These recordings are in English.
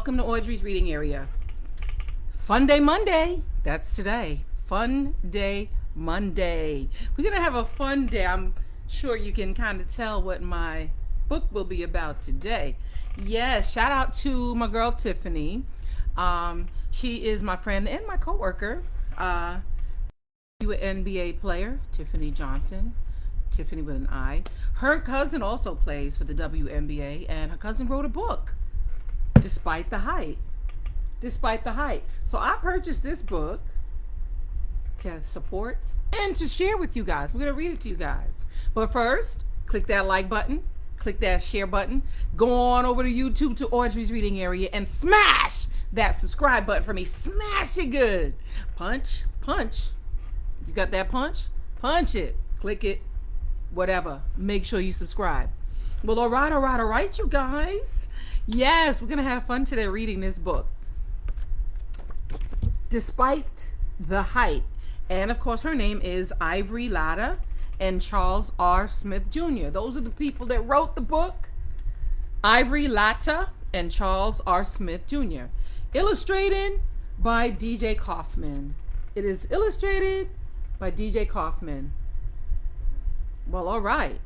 welcome to Audrey's reading area. Fun Day Monday, that's today. Fun Day Monday. We're gonna have a fun day. I'm sure you can kind of tell what my book will be about today. Yes, shout out to my girl Tiffany. She is my friend and my co-worker. NBA player, Tiffany Johnson. Tiffany with an I. Her cousin also plays for the WNBA, and her cousin wrote a book, Despite the Height. Despite the Height. So I purchased this book to support and to share with you guys. We're going to read it to you guys. But first, click that like button, click that share button, go on over to YouTube to Audrey's reading area and smash that subscribe button for me. Smash it good. Punch, punch. If you got that punch, punch it. Click it. Whatever. Make sure you subscribe. Well, all right, you guys. Yes, we're going to have fun today reading this book. Despite the Height. And, of course, her name is Ivory, Latta, and Charles R. Smith, Jr. Those are the people that wrote the book. Ivory, Latta, and Charles R. Smith, Jr. Illustrated by Dj Kaufman. It is illustrated by Dj Kaufman. Well, all right.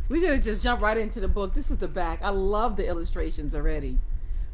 We're going to just jump right into the book. This is the back. I love the illustrations already.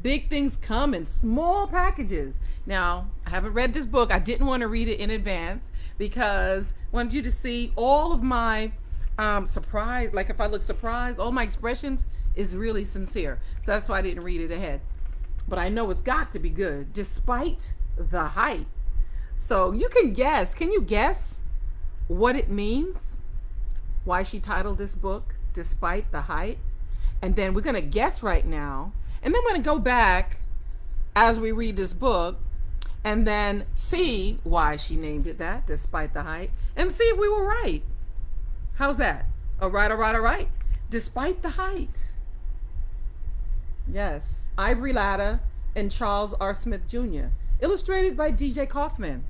Big things come in small packages. Now, I haven't read this book. I didn't want to read it in advance because I wanted you to see all of my surprise. Like if I look surprised, all my expressions is really sincere. So that's why I didn't read it ahead. But I know it's got to be good. Despite the Height. So you can guess. Can you guess what it means? Why she titled this book Despite the Height? And then we're going to guess right now. And then we're going to go back as we read this book and then see why she named it that, Despite the Height, and see if we were right. How's that? All right. Despite the Height. Yes. Ivory, Latta, and Charles R. Smith, Jr. Illustrated by Dj Kaufman.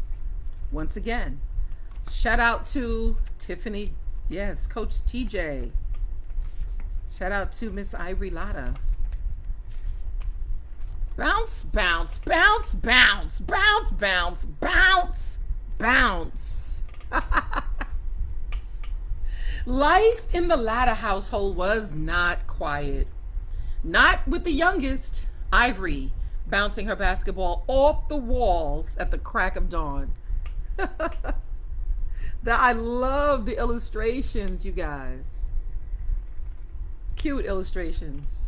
Once again, shout out to Tiffany. Yes, Coach TJ. Shout out to Miss Ivory, Latta. Bounce, bounce, bounce, bounce, bounce, bounce, bounce, bounce. Life in the Latta household was not quiet. Not with the youngest, Ivory, bouncing her basketball off the walls at the crack of dawn. I love the illustrations, you guys. Cute illustrations.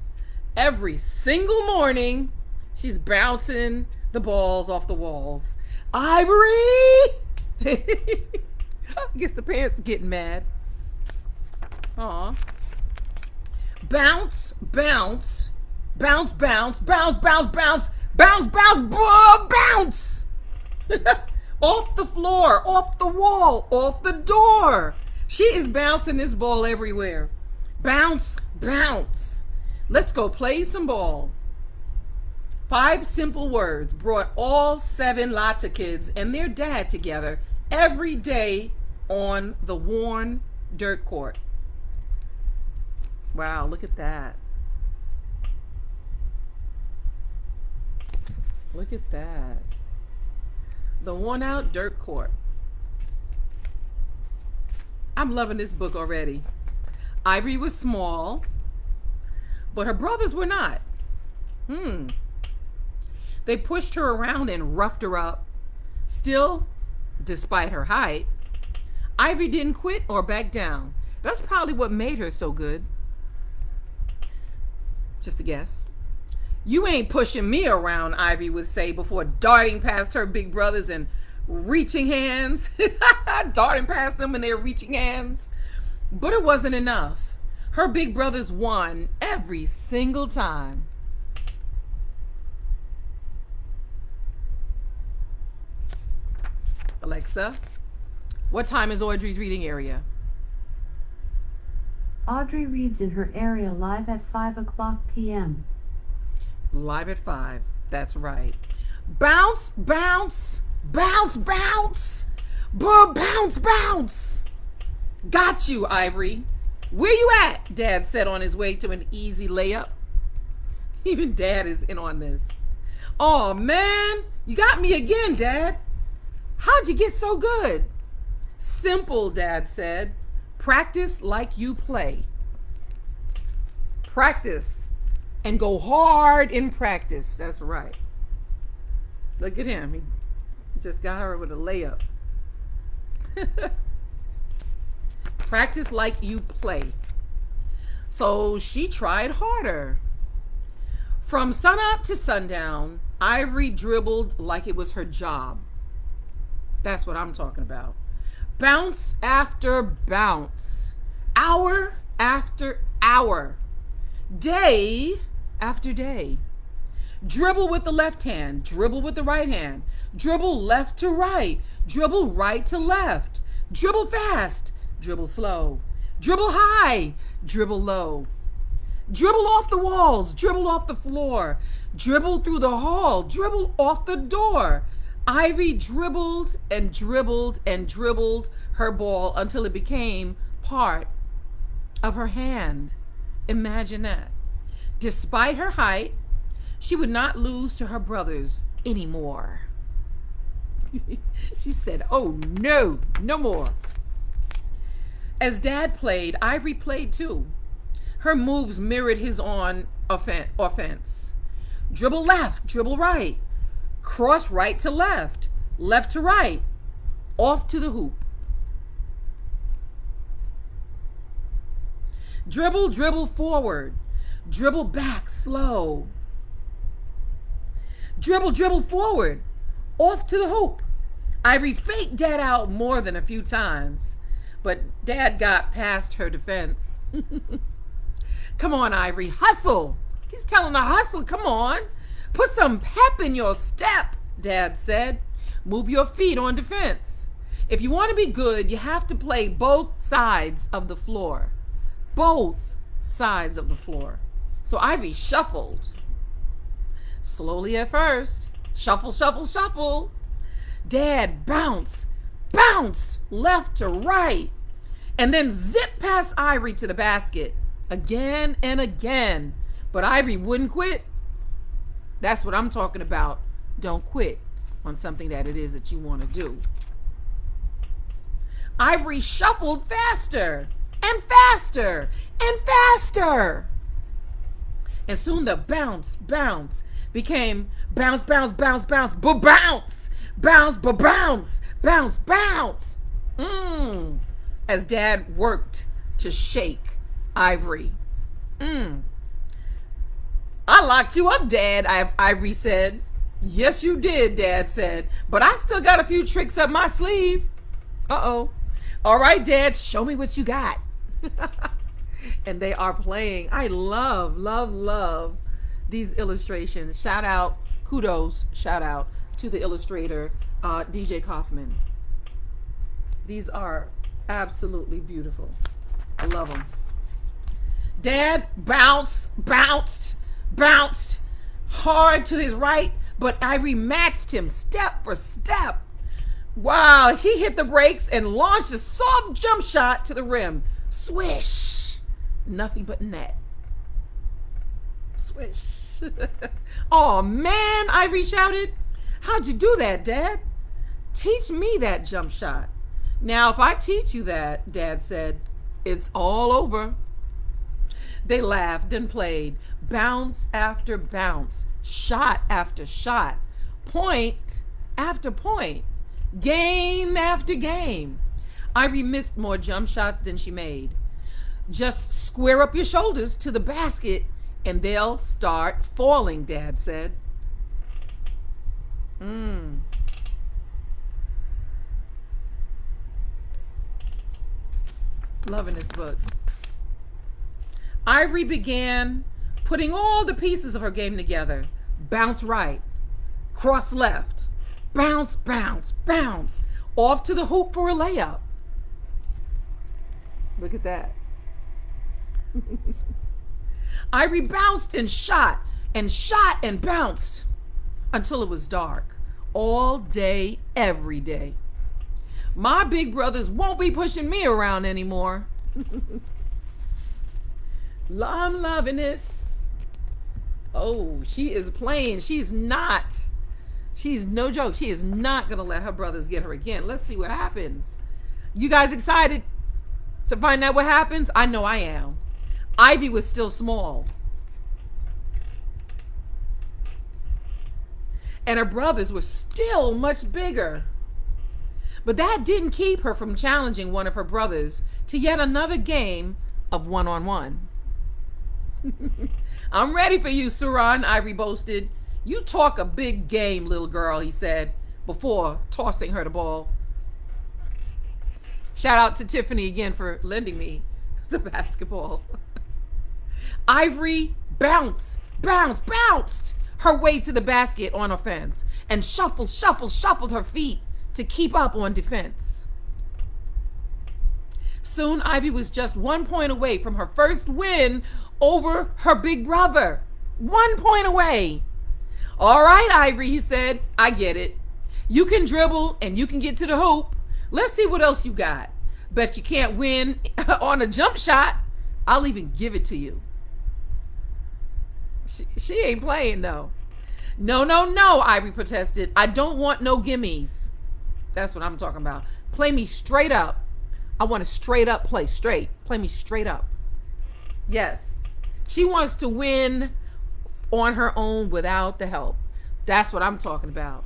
Every single morning, she's bouncing the balls off the walls. Ivory! I guess the parents are getting mad. Aw. Bounce, bounce, bounce, bounce, bounce, bounce, bounce, bounce, bounce, bounce! Off the floor, off the wall, off the door. She is bouncing this ball everywhere. Bounce, bounce. Let's go play some ball. 5 simple words brought all 7 Latta kids and their dad together every day on the worn dirt court. Wow, look at that. Look at that. The worn out dirt court. I'm loving this book already. Ivory was small, but her brothers were not. They pushed her around and roughed her up. Still, despite her height, Ivory didn't quit or back down. That's probably what made her so good. Just a guess. You ain't pushing me around, Ivory would say before darting past her big brothers and reaching hands. Darting past them when they're reaching hands. But it wasn't enough. Her big brothers won every single time. Alexa, what time is Audrey's reading area? Audrey reads in her area live at 5 o'clock p.m. Live at 5. That's right. Bounce, bounce, bounce, bounce. Bounce, bounce. Got you, Ivory. Where you at? Dad said on his way to an easy layup. Even Dad is in on this. Oh man, you got me again, Dad. How'd you get so good? Simple, Dad said. Practice like you play. Practice and go hard in practice. That's right. Look at him. He just got her with a layup. Practice like you play. So she tried harder. From sunup to sundown, Ivory dribbled like it was her job. That's what I'm talking about. Bounce after bounce. Hour after hour. Day after day. Dribble with the left hand. Dribble with the right hand. Dribble left to right. Dribble right to left. Dribble fast. Dribble slow. Dribble high. Dribble low. Dribble off the walls. Dribble off the floor. Dribble through the hall. Dribble off the door. Ivy dribbled and dribbled and dribbled her ball until it became part of her hand. Imagine that. Despite her height, she would not lose to her brothers anymore. She said, oh no, no more. As Dad played, Ivory played too. Her moves mirrored his on offense. Dribble left, dribble right. Cross right to left, left to right, off to the hoop. Dribble, dribble forward. Dribble back slow. Dribble, dribble forward, off to the hoop. Ivory faked Dad out more than a few times, but Dad got past her defense. Come on, Ivory, hustle. He's telling her hustle, come on. Put some pep in your step, Dad said. Move your feet on defense. If you want to be good, you have to play both sides of the floor. Both sides of the floor. So Ivy shuffled. Slowly at first. Shuffle, shuffle, shuffle. Dad bounced left to right. And then zipped past Ivory to the basket. Again and again. But Ivory wouldn't quit. That's what I'm talking about. Don't quit on something that it is that you want to do. Ivory shuffled faster and faster and faster. And soon the bounce became bounce, bounce, bounce, bounce, bounce, bounce, bounce, bounce, bounce. As Dad worked to shake Ivory. I locked you up, Dad, Ivory said. Yes, you did, Dad said. But I still got a few tricks up my sleeve. Uh-oh. All right, Dad, show me what you got. And they are playing. I love, love, love these illustrations. Shout out, kudos, shout out to the illustrator, DJ Kaufman. These are absolutely beautiful. I love them. Dad bounced hard to his right, but Ivory matched him step for step. Wow, he hit the brakes and launched a soft jump shot to the rim. Swish. Nothing but net. Swish. Oh man, Ivory shouted. How'd you do that, Dad? Teach me that jump shot. Now, if I teach you that, Dad said, it's all over. They laughed and played. Bounce after bounce. Shot after shot. Point after point. Game after game. Ivory missed more jump shots than she made. Just square up your shoulders to the basket and they'll start falling, Dad said. Loving this book. Ivory began putting all the pieces of her game together. Bounce right, cross left, bounce, bounce, bounce, off to the hoop for a layup. Look at that. Ivory bounced and shot and bounced until it was dark. All day, every day. My big brothers won't be pushing me around anymore. I'm loving this. Oh, she is playing. She's not. She's no joke. She is not going to let her brothers get her again. Let's see what happens. You guys excited to find out what happens? I know I am. Ivy was still small. And her brothers were still much bigger. But that didn't keep her from challenging one of her brothers to yet another game of one-on-one. I'm ready for you, Suran, Ivory boasted. You talk a big game, little girl, he said, before tossing her the ball. Shout out to Tiffany again for lending me the basketball. Ivory bounced her way to the basket on offense and shuffled her feet to keep up on defense. Soon, Ivy was just 1 point away from her first win over her big brother. 1 point away. All right, Ivory, he said, I get it. You can dribble and you can get to the hoop. Let's see what else you got. Bet you can't win on a jump shot. I'll even give it to you. She ain't playing, though. No, Ivory protested. I don't want no gimmies. That's what I'm talking about. Play me straight up. I want a straight up play. Straight. Play me straight up. Yes. She wants to win on her own without the help. That's what I'm talking about.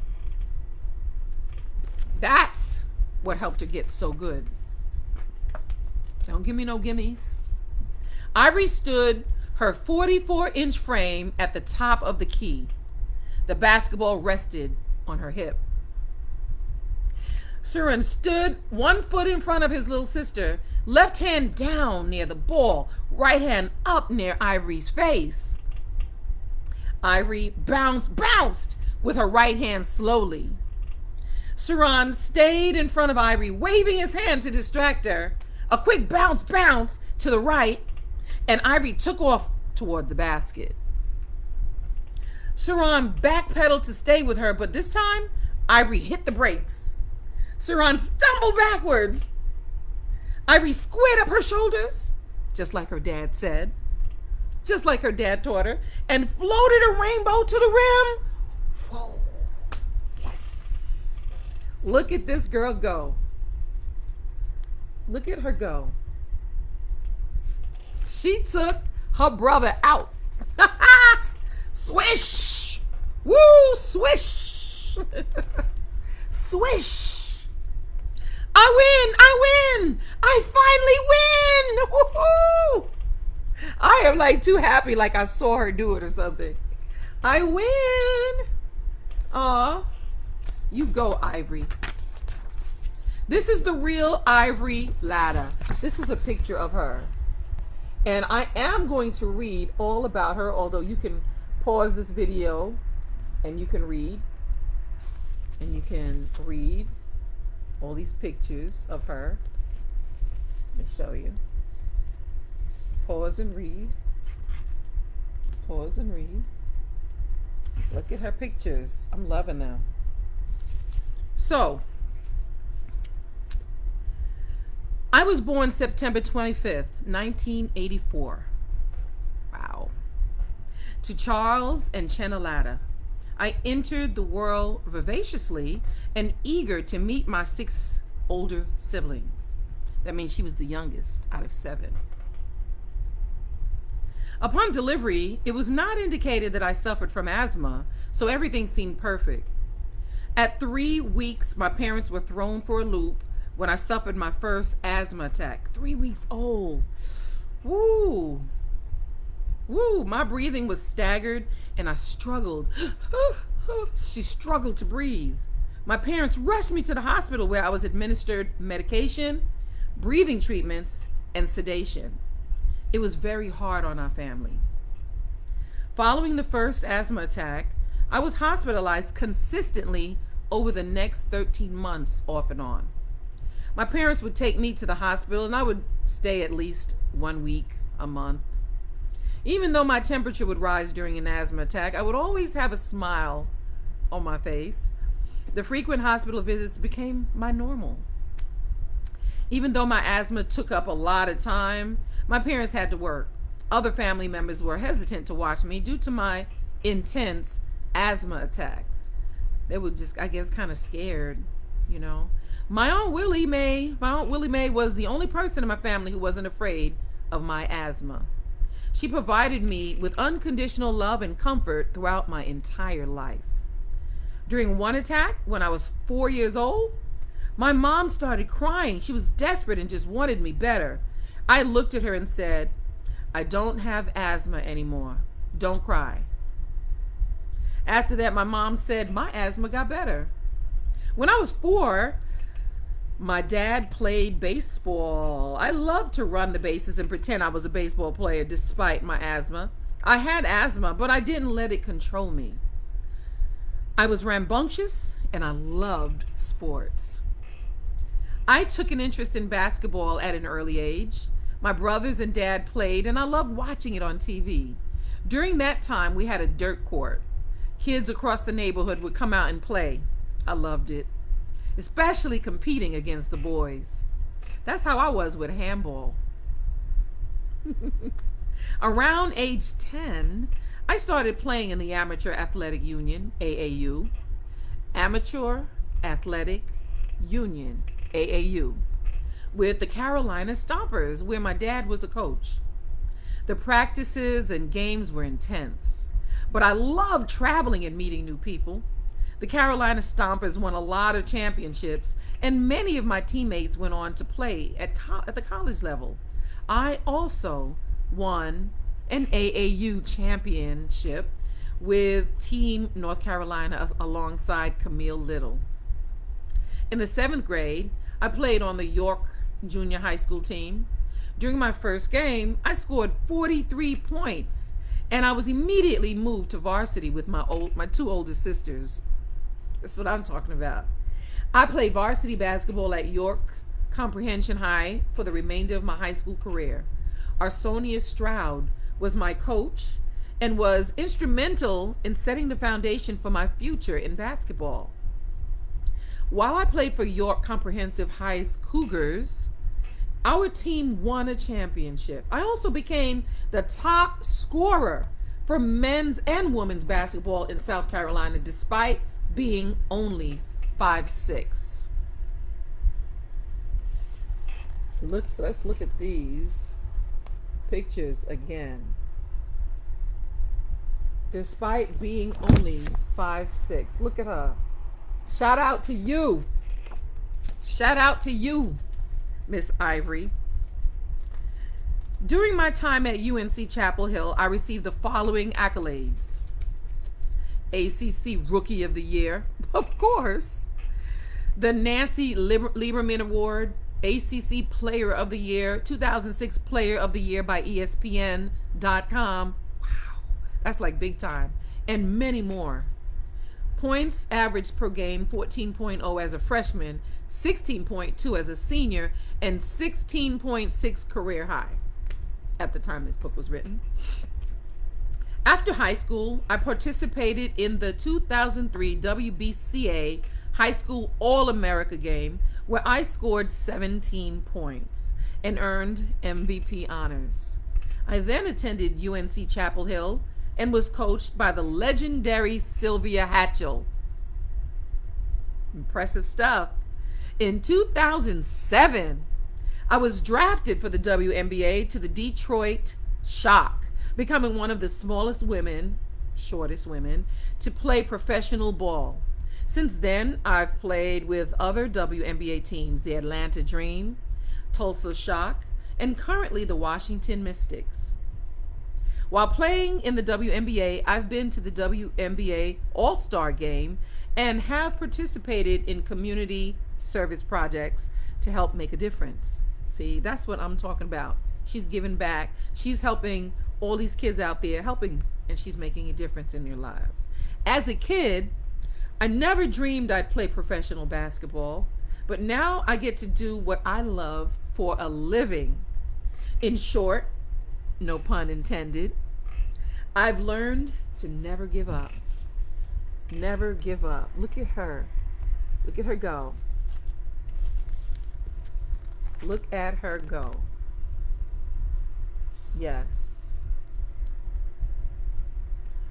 That's what helped her get so good. Don't give me no gimmies. Ivory stood her 44-inch frame at the top of the key. The basketball rested on her hip. Suran stood 1 foot in front of his little sister, left hand down near the ball, right hand up near Ivory's face. Ivory bounced with her right hand slowly. Suran stayed in front of Ivory, waving his hand to distract her. A quick bounce to the right, and Ivory took off toward the basket. Suran backpedaled to stay with her, but this time, Ivory hit the brakes. Suran stumbled backwards. Ivory squared up her shoulders, just like her dad said, just like her dad taught her, and floated a rainbow to the rim. Whoa. Yes. Look at this girl go. Look at her go. She took her brother out. Swish! Woo! Swish! Swish! I win! I finally win! Woo-hoo! I am like too happy, like I saw her do it or something. I win! Aw. You go, Ivory. This is the real Ivory Latta. This is a picture of her. And I am going to read all about her, although you can pause this video and you can read. And you can read all these pictures of her. Let me show you. Pause and read. Pause and read. Look at her pictures. I'm loving them. So, I was born September 25th, 1984. Wow. To Charles and Chenna Latta. I entered the world vivaciously and eager to meet my 6 older siblings. That means she was the youngest out of 7. Upon delivery, it was not indicated that I suffered from asthma, so everything seemed perfect. At 3 weeks, my parents were thrown for a loop when I suffered my first asthma attack. 3 weeks old. Woo. Woo. My breathing was staggered and I struggled. She struggled to breathe. My parents rushed me to the hospital where I was administered medication, breathing treatments, and sedation. It was very hard on our family. Following the first asthma attack, I was hospitalized consistently over the next 13 months off and on. My parents would take me to the hospital and I would stay at least 1 week, a month. Even though my temperature would rise during an asthma attack, I would always have a smile on my face. The frequent hospital visits became my normal. Even though my asthma took up a lot of time, my parents had to work. Other family members were hesitant to watch me due to my intense asthma attacks. They were just, I guess, kind of scared, you know. My aunt Willie Mae was the only person in my family who wasn't afraid of my asthma. She provided me with unconditional love and comfort throughout my entire life. During one attack, when I was 4 years old, my mom started crying. She was desperate and just wanted me better. I looked at her and said, "I don't have asthma anymore. Don't cry." After that, my mom said my asthma got better. When I was 4, my dad played baseball. I loved to run the bases and pretend I was a baseball player despite my asthma. I had asthma, but I didn't let it control me. I was rambunctious and I loved sports. I took an interest in basketball at an early age. My brothers and dad played and I loved watching it on TV. During that time, we had a dirt court. Kids across the neighborhood would come out and play. I loved it, especially competing against the boys. That's how I was with handball. Around age 10, I started playing in the Amateur Athletic Union, AAU. Amateur Athletic Union, AAU, with the Carolina Stompers, where my dad was a coach. The practices and games were intense, but I loved traveling and meeting new people. The Carolina Stompers won a lot of championships, and many of my teammates went on to play at the college level. I also won an AAU championship with Team North Carolina alongside Camille Little. In the 7th grade, I played on the York Junior High School team. During my first game, I scored 43 points, and I was immediately moved to varsity with my 2 oldest sisters. That's what I'm talking about. I played varsity basketball at York Comprehension High for the remainder of my high school career. Arsonia Stroud was my coach and was instrumental in setting the foundation for my future in basketball. While I played for York Comprehensive High's Cougars, our team won a championship. I also became the top scorer for men's and women's basketball in South Carolina, despite being only 5'6". Let's look at these pictures again. Despite being only 5'6". Look at her. Shout out to you. Shout out to you, Miss Ivory. During my time at UNC Chapel Hill, I received the following accolades. ACC Rookie of the Year, of course. The Nancy Lieberman Award, ACC Player of the Year, 2006 Player of the Year by ESPN.com. Wow, that's like big time. And many more. Points averaged per game, 14.0 as a freshman, 16.2 as a senior, and 16.6 career high at the time this book was written. After high school, I participated in the 2003 WBCA High School All-America game, where I scored 17 points and earned MVP honors. I then attended UNC Chapel Hill and was coached by the legendary Sylvia Hatchell. Impressive stuff. In 2007, I was drafted for the WNBA to the Detroit Shock, becoming one of the shortest women, to play professional ball. Since then, I've played with other WNBA teams, the Atlanta Dream, Tulsa Shock, and currently the Washington Mystics. While playing in the WNBA, I've been to the WNBA All-Star Game and have participated in community service projects to help make a difference. See, that's what I'm talking about. She's giving back. She's helping all these kids out there, and she's making a difference in their lives. As a kid, I never dreamed I'd play professional basketball, but now I get to do what I love for a living. In short, no pun intended, I've learned to never give up. Never give up. Look at her. Look at her go. Look at her go. Yes.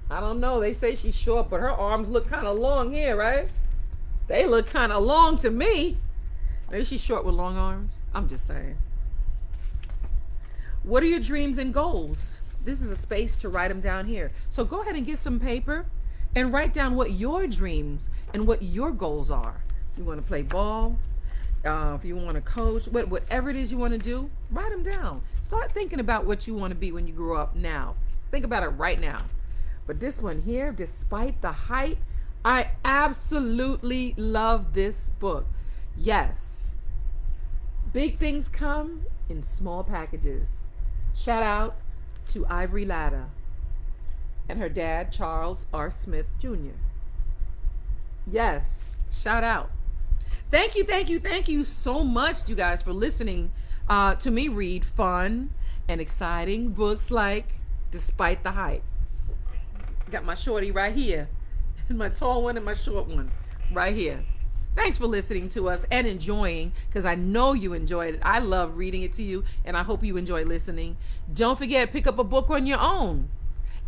I don't know. They say she's short, but her arms look kind of long here, right? They look kind of long to me. Maybe she's short with long arms. I'm just saying. What are your dreams and goals? This is a space to write them down here. So go ahead and get some paper and write down what your dreams and what your goals are. You want to play ball, if you want to coach, whatever it is you want to do, write them down. Start thinking about what you want to be when you grow up now. Think about it right now. But this one here, Despite the Height, I absolutely love this book. Yes, big things come in small packages. Shout out to Ivory Latta and her dad, Charles R. Smith, Jr. Yes, shout out. Thank you so much, you guys, for listening to me read fun and exciting books like Despite the Height. Got my shorty right here, and my tall one and my short one right here. Thanks for listening to us and enjoying, because I know you enjoyed it. I love reading it to you, and I hope you enjoy listening. Don't forget, pick up a book on your own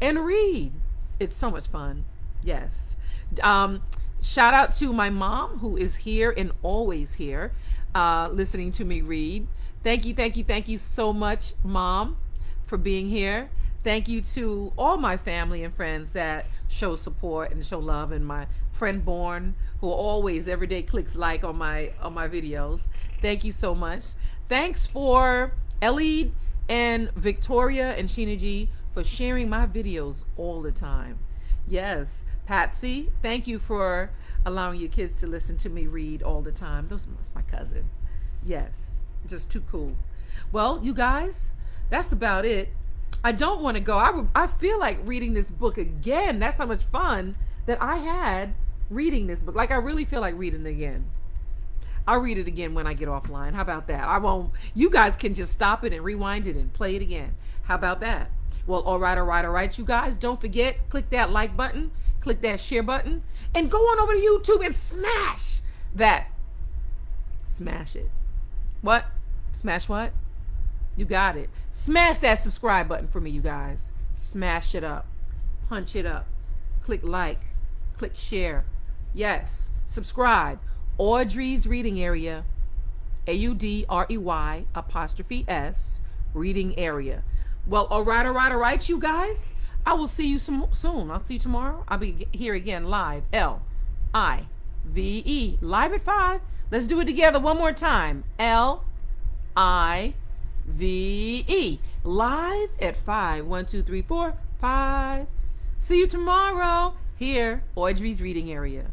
and read. It's so much fun. Yes. Shout out to my mom, who is here and always here, listening to me read. Thank you so much, Mom, for being here. Thank you to all my family and friends that show support and show love, and my friend Born, who always every day clicks like on my videos. Thank you so much. Thanks for Ellie and Victoria and Sheena G for sharing my videos all the time. Yes, Patsy, thank you for allowing your kids to listen to me read all the time. That's my cousin. Yes, just too cool. Well, you guys, that's about it. I don't want to go. I feel like reading this book again. That's how much fun that I had reading this book. Like, I really feel like reading it again. I'll read it again when I get offline. How about that? I won't. You guys can just stop it and rewind it and play it again. How about that? Well, all right, you guys. Don't forget, click that like button, click that share button, and go on over to YouTube and smash that. Smash it. What? Smash what? You got it. Smash that subscribe button for me, you guys. Smash it up. Punch it up. Click like. Click share. Yes. Subscribe. Audrey's Reading Area. AUDREY_S. Reading Area. Well, all right, you guys. I will see you soon. I'll see you tomorrow. I'll be here again live. LIVE. Live at 5. Let's do it together one more time. LIVE. Live at 5. 1, 2, 3, 4, 5. See you tomorrow here, Audrey's Reading Area.